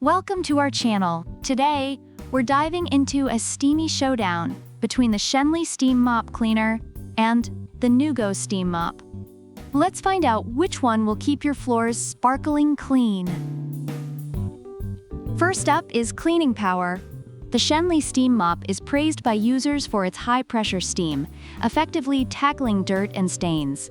Welcome to our channel. Today, we're diving into a steamy showdown between the Schenley Steam Mop Cleaner and the Neugo Steam Mop. Let's find out which one will keep your floors sparkling clean. First up is cleaning power. The Schenley Steam Mop is praised by users for its high-pressure steam, effectively tackling dirt and stains.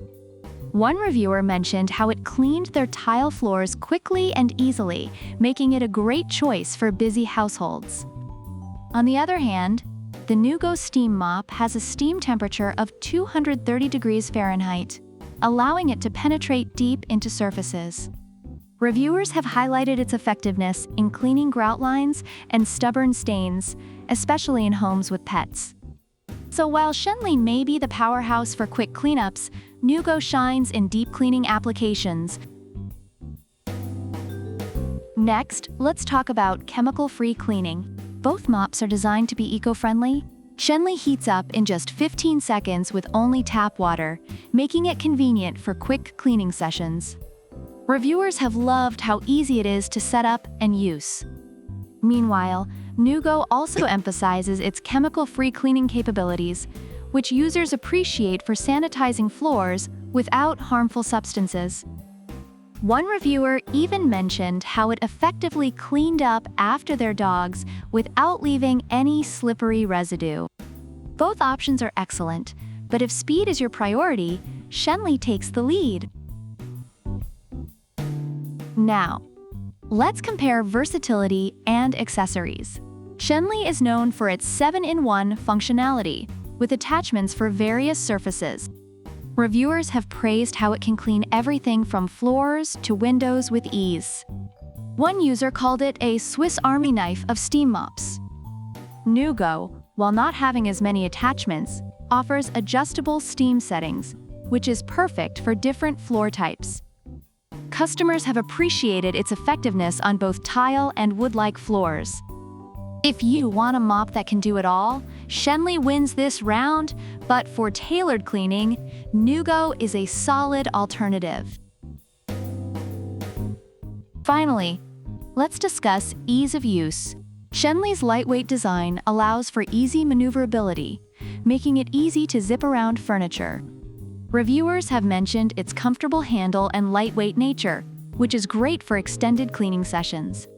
One reviewer mentioned how it cleaned their tile floors quickly and easily, making it a great choice for busy households. On the other hand, the Neugo Steam Mop has a steam temperature of 230 degrees Fahrenheit, allowing it to penetrate deep into surfaces. Reviewers have highlighted its effectiveness in cleaning grout lines and stubborn stains, especially in homes with pets. So while Schenley may be the powerhouse for quick cleanups, Neugo shines in deep cleaning applications. Next, let's talk about chemical-free cleaning. Both mops are designed to be eco-friendly. Schenley heats up in just 15 seconds with only tap water, making it convenient for quick cleaning sessions. Reviewers have loved how easy it is to set up and use. Meanwhile, Neugo also emphasizes its chemical-free cleaning capabilities, which users appreciate for sanitizing floors without harmful substances. One reviewer even mentioned how it effectively cleaned up after their dogs without leaving any slippery residue. Both options are excellent, but if speed is your priority, Schenley takes the lead. Now, let's compare versatility and accessories. Schenley is known for its 7-in-1 functionality, with attachments for various surfaces. Reviewers have praised how it can clean everything from floors to windows with ease. One user called it a Swiss Army knife of steam mops. Neugo, while not having as many attachments, offers adjustable steam settings, which is perfect for different floor types. Customers have appreciated its effectiveness on both tile and wood-like floors. If you want a mop that can do it all, Schenley wins this round, but for tailored cleaning, Neugo is a solid alternative. Finally, let's discuss ease of use. Schenley's lightweight design allows for easy maneuverability, making it easy to zip around furniture. Reviewers have mentioned its comfortable handle and lightweight nature, which is great for extended cleaning sessions.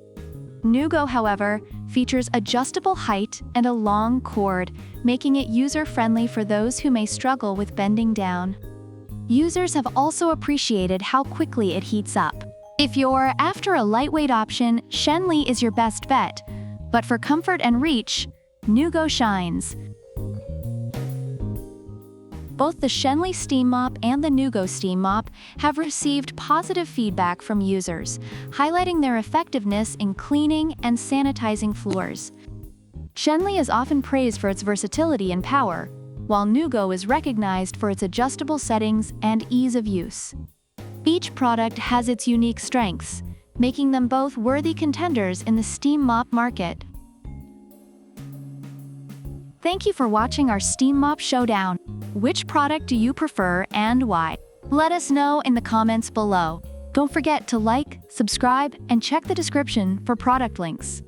Neugo, however, features adjustable height and a long cord, making it user-friendly for those who may struggle with bending down. Users have also appreciated how quickly it heats up. If you're after a lightweight option, Schenley is your best bet, but for comfort and reach, Neugo shines. Both the Schenley Steam Mop and the Neugo Steam Mop have received positive feedback from users, highlighting their effectiveness in cleaning and sanitizing floors. Schenley is often praised for its versatility and power, while Neugo is recognized for its adjustable settings and ease of use. Each product has its unique strengths, making them both worthy contenders in the steam mop market. Thank you for watching our Steam Mop Showdown. Which product do you prefer and why? Let us know in the comments below. Don't forget to like, subscribe, and check the description for product links.